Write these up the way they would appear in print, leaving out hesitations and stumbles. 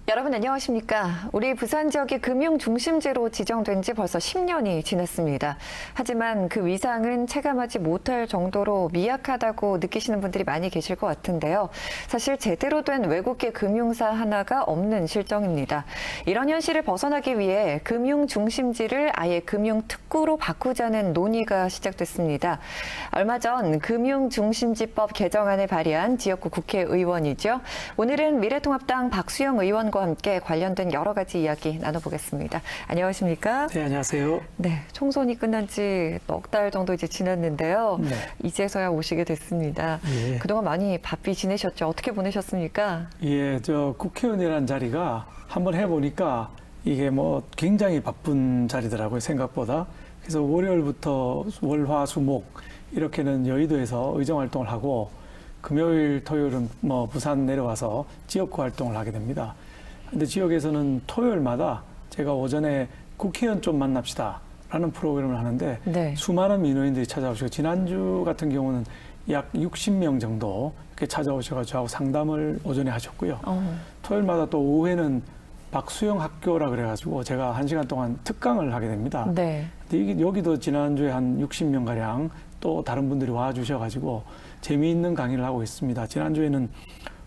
여러분 안녕하십니까? 우리 부산 지역이 금융 중심지로 지정된 지 벌써 10년이 지났습니다. 하지만 그 위상은 체감하지 못할 정도로 미약하다고 느끼시는 분들이 많이 계실 것 같은데요. 사실 제대로 된 외국계 금융사 하나가 없는 실정입니다. 이런 현실을 벗어나기 위해 금융 중심지를 아예 금융 특구로 바꾸자는 논의가 시작됐습니다. 얼마 전 금융 중심지법 개정안을 발의한 지역구 국회의원이죠. 오늘은 미래통합당 박수영 의원과 함께 관련된 여러 가지 이야기 나눠보겠습니다. 안녕하십니까? 네, 안녕하세요. 네, 총선이 끝난 지 넉 달 정도 이제 지났는데요. 네. 이제서야 오시게 됐습니다. 예. 그동안 많이 바삐 지내셨죠? 어떻게 보내셨습니까? 예, 저 국회의원이라는 자리가 한번 해보니까 이게 뭐 굉장히 바쁜 자리더라고요, 생각보다. 그래서 월요일부터 월, 화, 수, 목 이렇게는 여의도에서 의정 활동을 하고 금요일, 토요일은 뭐 부산 내려와서 지역구 활동을 하게 됩니다. 근데 지역에서는 토요일마다 제가 오전에 국회의원 좀 만납시다 라는 프로그램을 하는데 네. 수많은 민원인들이 찾아오시고 지난주 같은 경우는 약 60명 정도 이렇게 찾아오셔서 저하고 상담을 오전에 하셨고요. 토요일마다 또 오후에는 박수영 학교라 그래가지고 제가 1시간 동안 특강을 하게 됩니다. 네. 근데 여기도 지난주에 한 60명 가량 또 다른 분들이 와주셔가지고 재미있는 강의를 하고 있습니다. 지난주에는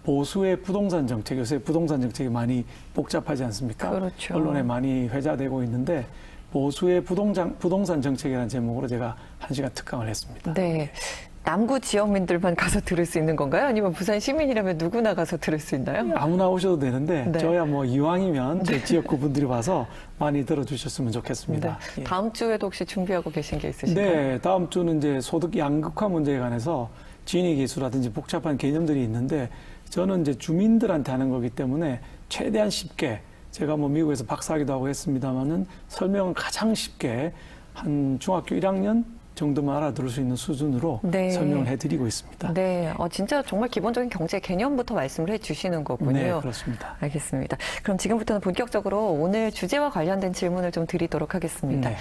보수의 부동산 정책, 요새 부동산 정책이 많이 복잡하지 않습니까? 그렇죠. 언론에 많이 회자되고 있는데 보수의 부동산 정책이라는 제목으로 제가 1시간 특강을 했습니다. 네. 남구 지역민들만 가서 들을 수 있는 건가요? 아니면 부산 시민이라면 누구나 가서 들을 수 있나요? 아무나 오셔도 되는데 네. 저야 뭐 이왕이면 제 지역구 분들이 와서 많이 들어주셨으면 좋겠습니다. 네. 예. 다음 주에도 혹시 준비하고 계신 게 있으신가요? 네, 다음 주는 이제 소득 양극화 문제에 관해서 진위 기수라든지 복잡한 개념들이 있는데 저는 이제 주민들한테 하는 거기 때문에 최대한 쉽게 제가 뭐 미국에서 박사학위도 하고 했습니다만은 설명을 가장 쉽게 한 중학교 1학년 정도만 알아들을 수 있는 수준으로 네. 설명을 해드리고 있습니다. 네, 진짜 정말 기본적인 경제 개념부터 말씀을 해주시는 거군요. 네, 그렇습니다. 알겠습니다. 그럼 지금부터는 본격적으로 오늘 주제와 관련된 질문을 좀 드리도록 하겠습니다. 네.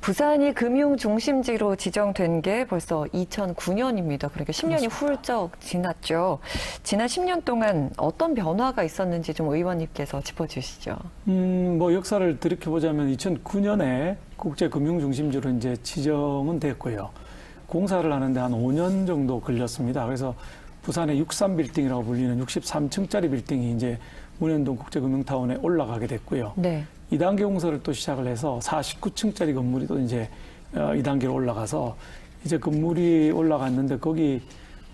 부산이 금융 중심지로 지정된 게 벌써 2009년입니다. 그러니까 10년이 그렇습니다. 훌쩍 지났죠. 지난 10년 동안 어떤 변화가 있었는지 좀 의원님께서 짚어주시죠. 뭐 역사를 들이켜보자면 2009년에 국제금융중심지로 이제 지정은 됐고요. 공사를 하는데 한 5년 정도 걸렸습니다. 그래서 부산의 63빌딩이라고 불리는 63층짜리 빌딩이 이제 문현동 국제금융타운에 올라가게 됐고요. 네. 2단계 공사를 또 시작을 해서 49층짜리 건물이 또 이제 2단계로 올라가서 이제 건물이 올라갔는데 거기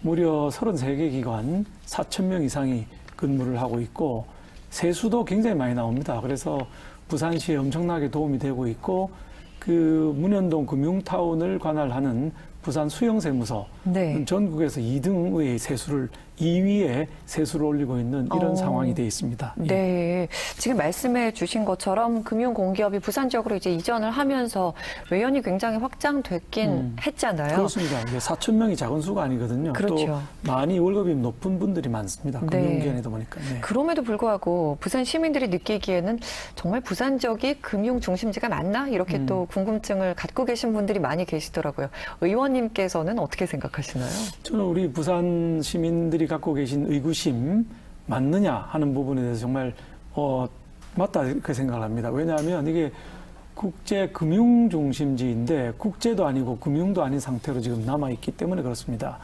무려 33개 기관 4,000명 이상이 근무를 하고 있고 세수도 굉장히 많이 나옵니다. 그래서 부산시에 엄청나게 도움이 되고 있고 그 문현동 금융타운을 관할하는 부산 수영세무서 네. 전국에서 2등의 세수를 2위에 세수를 올리고 있는 이런 상황이 돼 있습니다. 예. 네, 지금 말씀해 주신 것처럼 금융공기업이 부산 지역으로 이제 이전을 하면서 외연이 굉장히 확장됐긴 했잖아요. 그렇습니다. 이게 4천 명이 작은 수가 아니거든요. 그렇죠. 또 많이 월급이 높은 분들이 많습니다. 네. 금융기관이다 보니까. 네. 그럼에도 불구하고 부산 시민들이 느끼기에는 정말 부산 지역이 금융 중심지가 맞나? 이렇게 또 궁금증을 갖고 계신 분들이 많이 계시더라고요. 의원님께서는 어떻게 생각하시나요? 저는 우리 부산 시민들이 갖고 계신 의구심 맞느냐 하는 부분에 대해서 정말 맞다 이렇게 생각을 합니다. 왜냐하면 이게 국제 금융 중심지인데 국제도 아니고 금융도 아닌 상태로 지금 남아 있기 때문에 그렇습니다.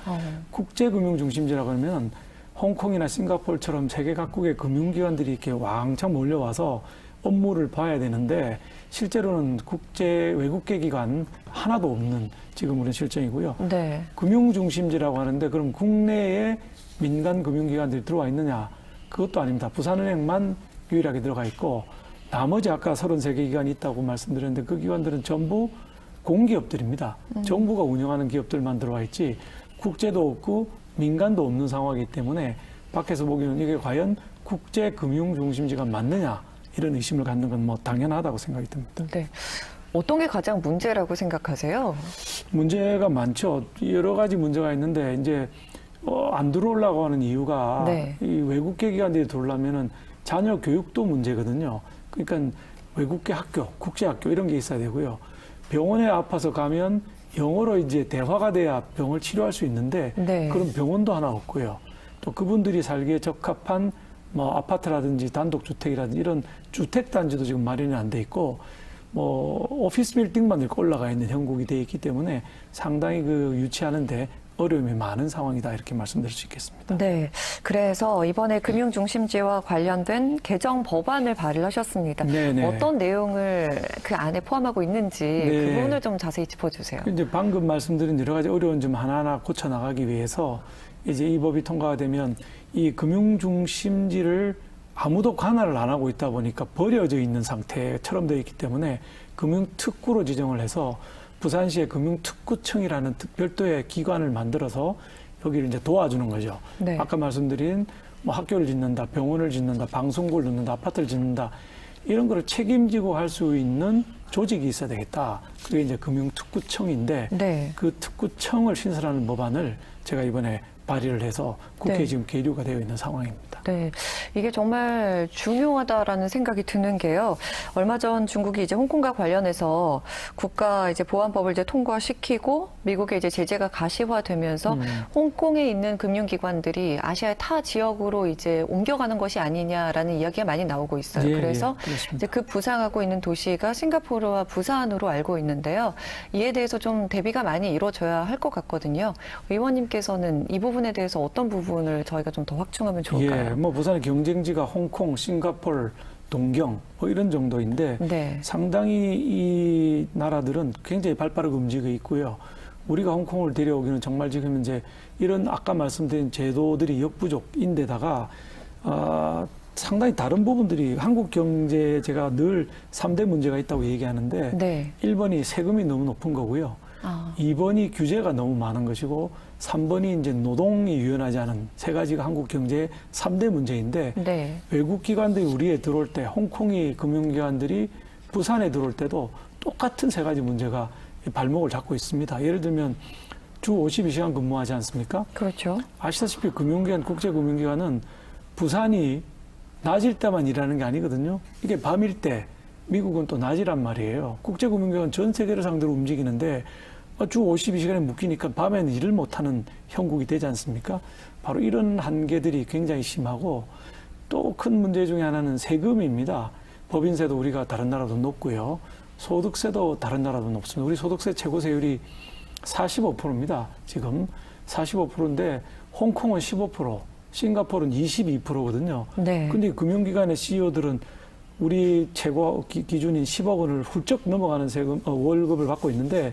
국제 금융 중심지라고 하면 홍콩이나 싱가포르처럼 세계 각국의 금융기관들이 이렇게 왕창 몰려와서 업무를 봐야 되는데 실제로는 국제 외국계 기관 하나도 없는 지금 우리 실정이고요. 네. 금융 중심지라고 하는데 그럼 국내에 민간 금융기관들이 들어와 있느냐? 그것도 아닙니다. 부산은행만 유일하게 들어가 있고 나머지 아까 33개 기관이 있다고 말씀드렸는데 그 기관들은 전부 공기업들입니다. 정부가 운영하는 기업들만 들어와 있지 국제도 없고 민간도 없는 상황이기 때문에 밖에서 보기에는 이게 과연 국제 금융 중심지가 맞느냐 이런 의심을 갖는 건 뭐 당연하다고 생각이 듭니다. 네. 어떤 게 가장 문제라고 생각하세요? 문제가 많죠. 여러 가지 문제가 있는데 이제 안 들어오려고 하는 이유가 네. 이 외국계 기관들이 들어오려면은 자녀 교육도 문제거든요. 그러니까 외국계 학교, 국제 학교 이런 게 있어야 되고요. 병원에 아파서 가면 영어로 이제 대화가 돼야 병을 치료할 수 있는데 네. 그런 병원도 하나 없고요. 또 그분들이 살기에 적합한 뭐 아파트라든지 단독주택이라든지 이런 주택단지도 지금 마련이 안 돼 있고 뭐 오피스 빌딩만 이렇게 올라가 있는 형국이 돼 있기 때문에 상당히 그 유치하는데 어려움이 많은 상황이다 이렇게 말씀드릴 수 있겠습니다. 네, 그래서 이번에 금융중심제와 관련된 개정 법안을 발의를 하셨습니다. 네네. 어떤 내용을 그 안에 포함하고 있는지 네. 그 부분을 좀 자세히 짚어주세요. 이제 방금 말씀드린 여러 가지 어려운 점 하나하나 고쳐 나가기 위해서 이제 이 법이 통과가 되면 이 금융중심지를 아무도 관할을 안 하고 있다 보니까 버려져 있는 상태처럼 되어 있기 때문에 금융특구로 지정을 해서 부산시의 금융특구청이라는 별도의 기관을 만들어서 여기를 이제 도와주는 거죠. 네. 아까 말씀드린 뭐 학교를 짓는다, 병원을 짓는다, 방송국을 짓는다, 아파트를 짓는다 이런 거를 책임지고 할 수 있는 조직이 있어야 되겠다. 그게 이제 금융특구청인데 네. 그 특구청을 신설하는 법안을 제가 이번에 발의를 해서 국회에 네. 지금 계류가 되어 있는 상황입니다. 네, 이게 정말 중요하다라는 생각이 드는 게요. 얼마 전 중국이 이제 홍콩과 관련해서 국가 이제 보안법을 이제 통과시키고 미국의 이제 제재가 가시화되면서 홍콩에 있는 금융기관들이 아시아의 타 지역으로 이제 옮겨가는 것이 아니냐라는 이야기가 많이 나오고 있어요. 예, 그래서 예, 그렇습니다. 이제 그 부상하고 있는 도시가 싱가포르와 부산으로 알고 있는데요. 이에 대해서 좀 대비가 많이 이루어져야 할 것 같거든요. 의원님께서는 이 부분에 대해서 어떤 부분을 저희가 좀 더 확충하면 좋을까요? 예, 뭐 부산의 경쟁지가 홍콩, 싱가포르, 동경 뭐 이런 정도인데 네. 상당히 이 나라들은 굉장히 발빠르게 움직이고 있고요. 우리가 홍콩을 데려오기는 정말 지금 이제 이런 아까 말씀드린 제도들이 역부족인데다가 상당히 다른 부분들이 한국 경제에 제가 늘 3대 문제가 있다고 얘기하는데 네. 1번이 세금이 너무 높은 거고요. 2번이 규제가 너무 많은 것이고 3번이 이제 노동이 유연하지 않은 세 가지가 한국 경제의 3대 문제인데 네. 외국 기관들이 우리에 들어올 때 홍콩이 금융기관들이 부산에 들어올 때도 똑같은 세 가지 문제가 발목을 잡고 있습니다. 예를 들면 주 52시간 근무하지 않습니까? 그렇죠. 아시다시피 금융기관, 국제금융기관은 부산이 낮일 때만 일하는 게 아니거든요. 이게 밤일 때 미국은 또 낮이란 말이에요. 국제금융기관 전 세계를 상대로 움직이는데 주 52시간에 묶이니까 밤에는 일을 못하는 형국이 되지 않습니까? 바로 이런 한계들이 굉장히 심하고 또 큰 문제 중에 하나는 세금입니다. 법인세도 우리가 다른 나라도 높고요. 소득세도 다른 나라도 높습니다. 우리 소득세 최고 세율이 45%입니다. 지금 45%인데 홍콩은 15%, 싱가포르는 22%거든요. 네. 근데 금융기관의 CEO들은 우리 최고 기준인 10억 원을 훌쩍 넘어가는 세금, 월급을 받고 있는데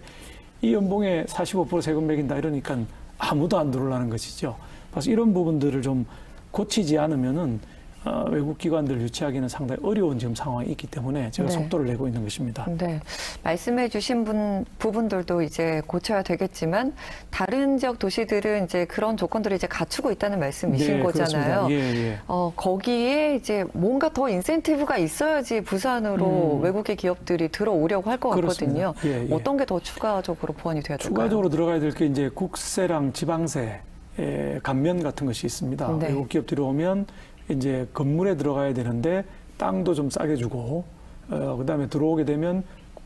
이 연봉에 45% 세금 매긴다 이러니까 아무도 안 들어오려는 것이죠. 그래서 이런 부분들을 좀 고치지 않으면은 외국 기관들 유치하기는 상당히 어려운 지금 상황이 있기 때문에 제가 네. 속도를 내고 있는 것입니다. 네. 말씀해 주신 부분들도 이제 고쳐야 되겠지만 다른 지역 도시들은 이제 그런 조건들을 이제 갖추고 있다는 말씀이신 네, 거잖아요. 그렇습니다. 예, 예. 거기에 이제 뭔가 더 인센티브가 있어야지 부산으로 외국의 기업들이 들어오려고 할 것 같거든요. 예, 예. 어떤 게 더 추가적으로 보완이 돼야 될까요? 추가적으로 들어가야 될 게 이제 국세랑 지방세 감면 같은 것이 있습니다. 네. 외국 기업들이 오면 이제 건물에 들어가야 되는데 땅도 좀 싸게 주고 그다음에 들어오게 되면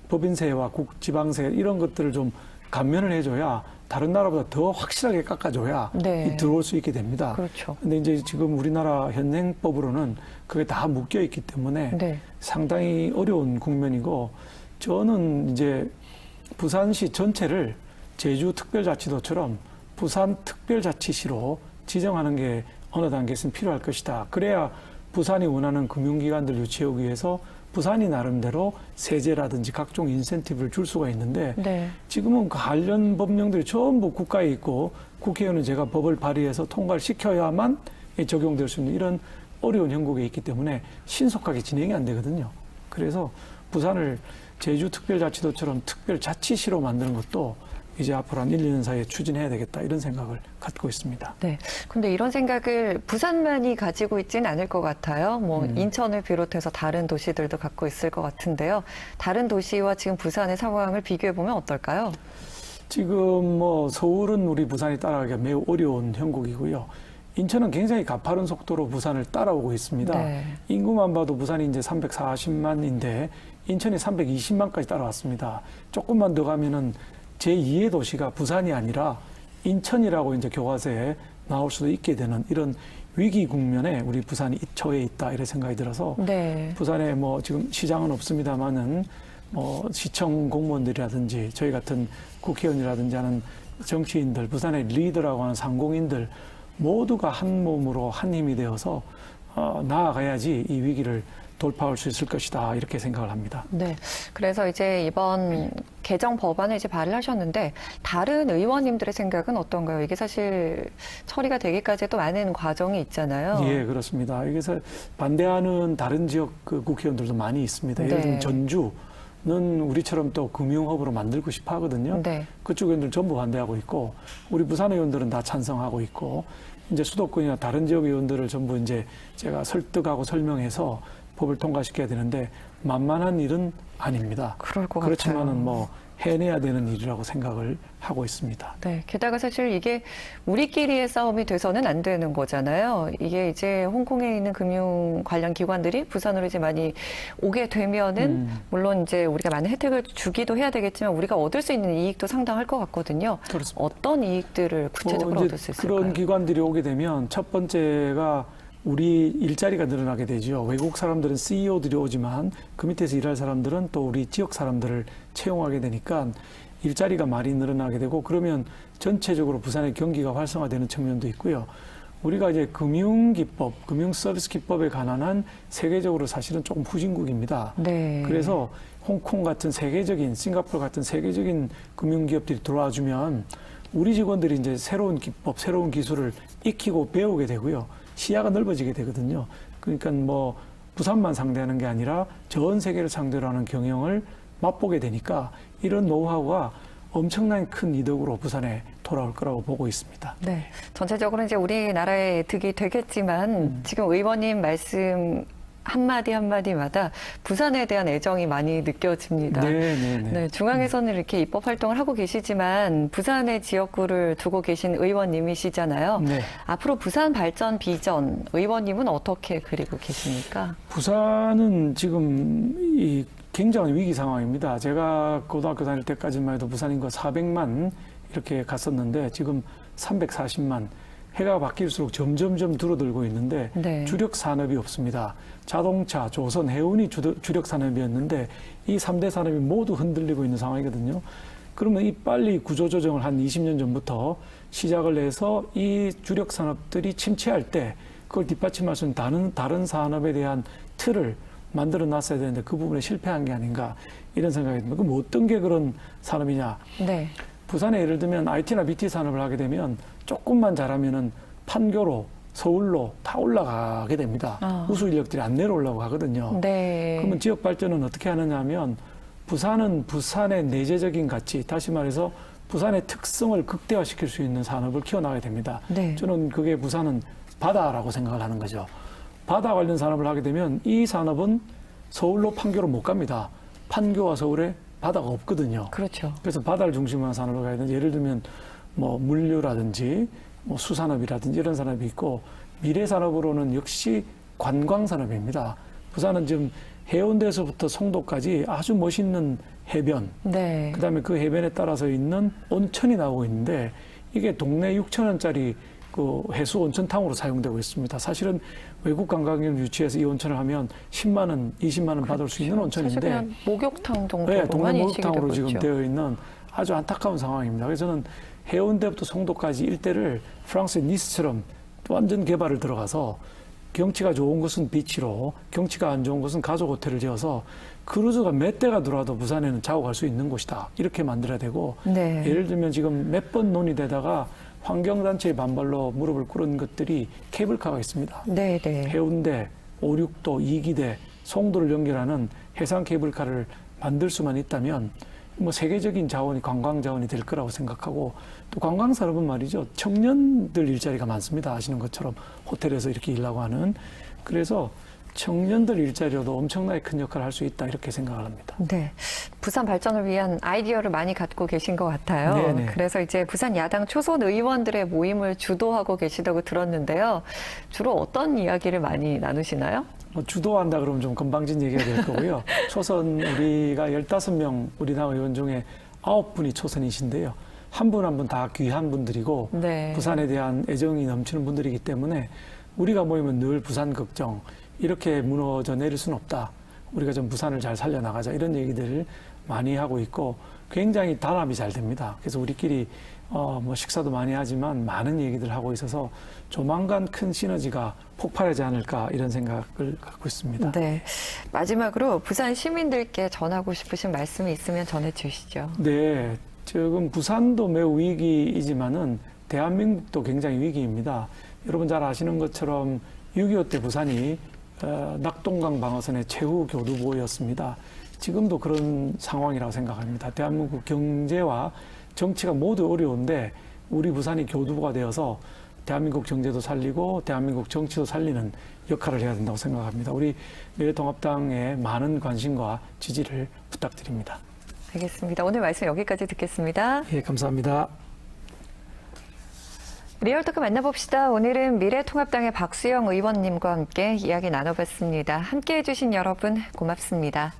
법인세와 지방세 이런 것들을 좀 감면을 해줘야 다른 나라보다 더 확실하게 깎아줘야 네. 들어올 수 있게 됩니다. 그렇죠. 근데 이제 지금 우리나라 현행법으로는 그게 다 묶여 있기 때문에 네. 상당히 어려운 국면이고 저는 이제 부산시 전체를 제주특별자치도처럼 부산특별자치시로 지정하는 게 어느 단계에서는 필요할 것이다. 그래야 부산이 원하는 금융기관들 유치하기 위해서 부산이 나름대로 세제라든지 각종 인센티브를 줄 수가 있는데 네. 지금은 관련 법령들이 전부 국가에 있고 국회의원은 제가 법을 발의해서 통과를 시켜야만 적용될 수 있는 이런 어려운 형국에 있기 때문에 신속하게 진행이 안 되거든요. 그래서 부산을 제주특별자치도처럼 특별자치시로 만드는 것도 이제 앞으로 한 1, 2년 사이에 추진해야 되겠다 이런 생각을 갖고 있습니다. 네. 근데 이런 생각을 부산만이 가지고 있지는 않을 것 같아요. 뭐 인천을 비롯해서 다른 도시들도 갖고 있을 것 같은데요. 다른 도시와 지금 부산의 상황을 비교해 보면 어떨까요? 지금 뭐 서울은 우리 부산이 따라가기가 매우 어려운 형국이고요. 인천은 굉장히 가파른 속도로 부산을 따라오고 있습니다. 네. 인구만 봐도 부산이 이제 340만인데 인천이 320만까지 따라왔습니다. 조금만 더 가면은 제2의 도시가 부산이 아니라 인천이라고 이제 교과서에 나올 수도 있게 되는 이런 위기 국면에 우리 부산이 처해 있다 이런 생각이 들어서 네. 부산에 뭐 지금 시장은 없습니다만은 뭐 시청 공무원들이라든지 저희 같은 국회의원이라든지 하는 정치인들, 부산의 리더라고 하는 상공인들 모두가 한 몸으로 한 힘이 되어서 나아가야지 이 위기를 돌파할 수 있을 것이다 이렇게 생각을 합니다. 네. 그래서 이제 이번 개정 법안을 이제 발의하셨는데 다른 의원님들의 생각은 어떤가요? 이게 사실 처리가 되기까지도 많은 과정이 있잖아요. 예, 그렇습니다. 여기서 반대하는 다른 지역 그 국회의원들도 많이 있습니다. 예를 들면 네. 전주는 우리처럼 또 금융허브로 만들고 싶어 하거든요. 네. 그쪽 의원들 전부 반대하고 있고 우리 부산 의원들은 다 찬성하고 있고 이제 수도권이나 다른 지역 의원들을 전부 이제 제가 설득하고 설명해서 법을 통과시켜야 되는데 만만한 일은 아닙니다. 그럴 것 그렇지만은 같아요. 뭐 해내야 되는 일이라고 생각을 하고 있습니다. 네. 게다가 사실 이게 우리끼리의 싸움이 돼서는 안 되는 거잖아요. 이게 이제 홍콩에 있는 금융 관련 기관들이 부산으로 이제 많이 오게 되면은 물론 이제 우리가 많은 혜택을 주기도 해야 되겠지만 우리가 얻을 수 있는 이익도 상당할 것 같거든요. 그렇습니다. 어떤 이익들을 구체적으로 이제 얻을 수 있을까요? 그런 기관들이 오게 되면 첫 번째가 우리 일자리가 늘어나게 되죠. 외국 사람들은 CEO들이 오지만 그 밑에서 일할 사람들은 또 우리 지역 사람들을 채용하게 되니까 일자리가 많이 늘어나게 되고 그러면 전체적으로 부산의 경기가 활성화되는 측면도 있고요. 우리가 이제 금융기법, 금융서비스기법에 관한 한 세계적으로 사실은 조금 후진국입니다. 네. 그래서 홍콩 같은 세계적인, 싱가포르 같은 세계적인 금융기업들이 들어와주면 우리 직원들이 이제 새로운 기법, 새로운 기술을 익히고 배우게 되고요. 시야가 넓어지게 되거든요. 그러니까 뭐 부산만 상대하는 게 아니라 전 세계를 상대로 하는 경영을 맛보게 되니까 이런 노하우가 엄청난 큰 이득으로 부산에 돌아올 거라고 보고 있습니다. 네. 전체적으로 이제 우리나라에 득이 되겠지만 지금 의원님 말씀 한마디 한마디마다 부산에 대한 애정이 많이 느껴집니다. 네, 중앙에서는 이렇게 입법 활동을 하고 계시지만 부산의 지역구를 두고 계신 의원님이시잖아요. 네. 앞으로 부산 발전 비전 의원님은 어떻게 그리고 계십니까? 부산은 지금 이 굉장한 위기 상황입니다. 제가 고등학교 다닐 때까지만 해도 부산 인구가 400만 이렇게 갔었는데 지금 340만. 해가 바뀔수록 점점점 줄어들고 있는데 네. 주력 산업이 없습니다. 자동차, 조선, 해운이 주력 산업이었는데 이 3대 산업이 모두 흔들리고 있는 상황이거든요. 그러면 이 빨리 구조조정을 한 20년 전부터 시작을 해서 이 주력 산업들이 침체할 때 그걸 뒷받침할 수 있는 다른 산업에 대한 틀을 만들어 놨어야 되는데 그 부분에 실패한 게 아닌가 이런 생각이 듭니다. 그럼 어떤 게 그런 산업이냐? 네. 부산에 예를 들면 IT나 BT 산업을 하게 되면 조금만 잘하면은 판교로 서울로 다 올라가게 됩니다. 우수 인력들이 안 내려오려고 하거든요. 네. 그러면 지역 발전은 어떻게 하느냐 하면 부산은 부산의 내재적인 가치, 다시 말해서 부산의 특성을 극대화시킬 수 있는 산업을 키워나가야 됩니다. 네. 저는 그게 부산은 바다라고 생각을 하는 거죠. 바다 관련 산업을 하게 되면 이 산업은 서울로 판교로 못 갑니다. 판교와 서울에 바다가 없거든요. 그렇죠. 그래서 바다를 중심으로 한 산업을 가야 되는데 예를 들면 뭐 물류라든지 뭐 수산업이라든지 이런 산업이 있고 미래 산업으로는 역시 관광 산업입니다. 부산은 지금 해운대에서부터 송도까지 아주 멋있는 해변, 네. 그다음에 그 해변에 따라서 있는 온천이 나오고 있는데 이게 동네 6천 원짜리 그 해수 온천탕으로 사용되고 있습니다. 사실은 외국 관광객을 유치해서 이 온천을 하면 10만 원, 20만 원 받을 수 있는 온천인데 사실 그냥 목욕탕 정도로만 네, 동네 인식이 목욕탕으로 되고 지금 있죠. 되어 있는 아주 안타까운 상황입니다. 그래서 저는 해운대부터 송도까지 일대를 프랑스의 니스처럼 완전 개발을 들어가서 경치가 좋은 곳은 비치로, 경치가 안 좋은 곳은 가족 호텔을 지어서 크루즈가 몇 대가 들어와도 부산에는 자고 갈 수 있는 곳이다. 이렇게 만들어야 되고 네. 예를 들면 지금 몇 번 논의되다가 환경단체의 반발로 무릎을 꿇은 것들이 케이블카가 있습니다. 네, 네. 해운대, 오륙도, 이기대, 송도를 연결하는 해상 케이블카를 만들 수만 있다면 뭐 세계적인 자원이 관광 자원이 될 거라고 생각하고 또 관광 산업은 말이죠. 청년들 일자리가 많습니다. 아시는 것처럼 호텔에서 이렇게 일하고 하는. 그래서 청년들 일자리로도 엄청나게 큰 역할을 할 수 있다 이렇게 생각을 합니다. 네. 부산 발전을 위한 아이디어를 많이 갖고 계신 것 같아요. 네네. 그래서 이제 부산 야당 초선 의원들의 모임을 주도하고 계시다고 들었는데요. 주로 어떤 이야기를 많이 나누시나요? 뭐 주도한다 그러면 좀 건방진 얘기가 될 거고요. 초선 우리가 15명 우리 당 의원 중에 9분이 초선이신데요. 한 분 한 분 다 귀한 분들이고 네. 부산에 대한 애정이 넘치는 분들이기 때문에 우리가 모이면 늘 부산 걱정, 이렇게 무너져 내릴 수는 없다. 우리가 좀 부산을 잘 살려나가자, 이런 얘기들을 많이 하고 있고 굉장히 단합이 잘 됩니다. 그래서 우리끼리 뭐 식사도 많이 하지만 많은 얘기들 하고 있어서 조만간 큰 시너지가 폭발하지 않을까, 이런 생각을 갖고 있습니다. 네. 마지막으로 부산 시민들께 전하고 싶으신 말씀이 있으면 전해주시죠. 네, 지금 부산도 매우 위기이지만은 대한민국도 굉장히 위기입니다. 여러분 잘 아시는 것처럼 6.25 때 부산이 낙동강 방어선의 최후 교두보였습니다. 지금도 그런 상황이라고 생각합니다. 대한민국 경제와 정치가 모두 어려운데 우리 부산이 교두보가 되어서 대한민국 경제도 살리고 대한민국 정치도 살리는 역할을 해야 된다고 생각합니다. 우리 미래통합당의 많은 관심과 지지를 부탁드립니다. 알겠습니다. 오늘 말씀 여기까지 듣겠습니다. 예, 감사합니다. 리얼토크 만나봅시다. 오늘은 미래통합당의 박수영 의원님과 함께 이야기 나눠봤습니다. 함께해 주신 여러분 고맙습니다.